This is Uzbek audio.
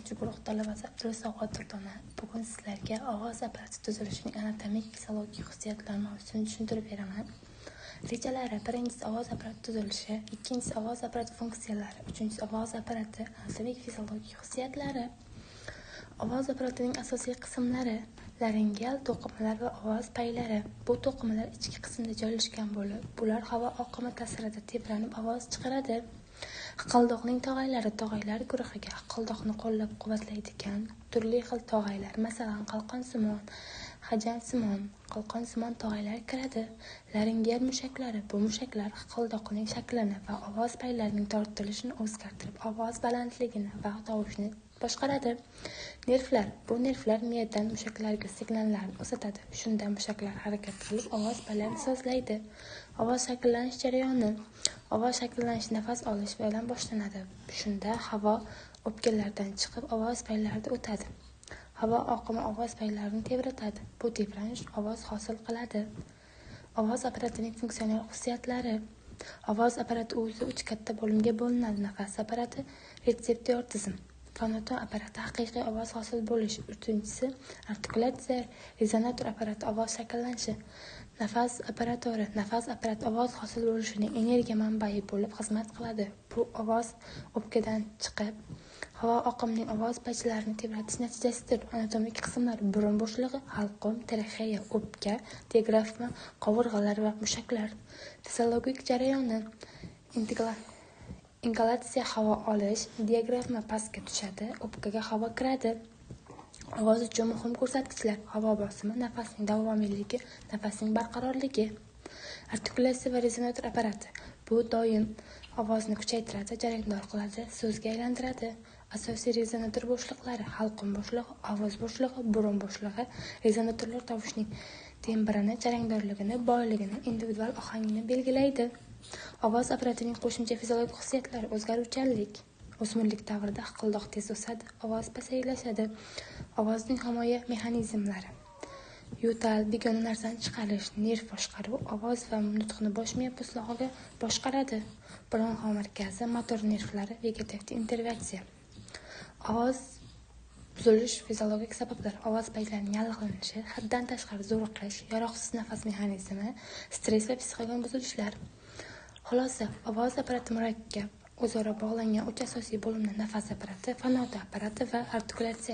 9 guruh talabasi Abdulsavood Durdona bugun sizlarga ovoz apparati tuzilishining anatomik fiziologik xususiyatlari mavzusini tushuntirib beraman. Rejalari: birinchisi ovoz apparati tuzilishi, ikkinchisi ovoz apparati funksiyalari, uchinchisi ovoz apparati anatomik fiziologik xususiyatlari. Ovoz apparatining asosiy qismlari: laringeal to'qimalar va ovoz paylari. Bu to'qimalar ichki qismda joylashgan bo'lib, bular havo oqimi ta'sirida tebranib ovoz chiqaradi. Hiqildoqning tog'aylari: tog'aylar guruhiga hiqildoqni qo'llab-quvvatlaydigan turli xil tog'aylar, masalan, qalqonsimon, hajamsimon, qalqonsimon tog'aylar kiradi. Laringeal mushaklari: bu mushaklar hiqildoqning shaklini va ovoz paylarining tortilishini o'zgartirib, ovoz balandligini va tovushni boshqaradi. Nervlar: bu nervlar miyadan mushaklarga signallarni uzatadi. Shunda mushaklar harakat qilib, ovoz paylarini sozlaydi. Ovoz shakllanish jarayoni: ovoz shakllanishi nafas olish bilan boshlanadi. Shunda havo o'pkalardan chiqib, ovoz paylarida o'tadi. Havo oqimi ovoz paylarini tebratadi. Bu tebranish ovoz hosil qiladi. Ovoz apparatining funksional xususiyatlari: ovoz apparati o'zi 3 katta bo'limga bo'linadi. Nafas apparati, retseptor tizim. Fonoton apparati haqiqiy ovoz hosil bo'lishi. Uchinchisi artikulatsiya, rezonator apparati ovoz shakllanishi. Nafas apparatori: nafas apparati ovoz hosil bo'lishining energiya manbai bo'lib xizmat qiladi. Bu ovoz o'pkadan chiqib, havo oqimining ovoz paychilarini tebratish natijasidir. Anatomik qismlar: burun bo'shlig'i, halqum, traxeya, o'pka, diafragma, qovurg'alar va mushaklar. Fiziologik jarayoni: inhalatsiya, havo olish, diafragma pastga tushadi, o'pkaga havo kiradi. Ovoz uchun muhim ko'rsatkichlar: havo bosimi, nafasning davomiyligi, nafasning barqarorligi. Artikulatsiya va rezonator apparati: bu doim ovozni kuchaytiradi, jarangdor qiladi, so'zga aylantiradi. Asosiy rezonator bo'shliqlari: halqum bo'shlig'i, ovoz bo'shlig'i, burun bo'shlig'i. Rezonatorlar tovushning tembrini, jarangdorligini, boyligini, individual ohangini belgilaydi. Ovoz apparatining qo'shimcha fiziologik xususiyatlari: o'zgaruvchanlik. O'smirlik davrida hiqildoq tez o'sadi, ovoz pasaylashadi. Ovozning himoya mexanizmlari: yo'tal, begona narsani chiqarish, nerv boshqaruv, ovoz va nutqni bosh miya po'stlog'iga boshqaradi. Bronxo markazi, motor nervlari, vegetativ innervatsiya. Ovoz buzilish fiziologik sabablar: ovoz paylarining yallig'lanishi, haddan tashqari zo'riqish, yaroqsiz nafas mexanizmi, stress va psixogen buzilishlar. Xulosa: ovoz apparati murakkab, o'zaro bog'langan 3 asosiy bo'limdan: nafas apparati, fonoton apparati va artikulatsiya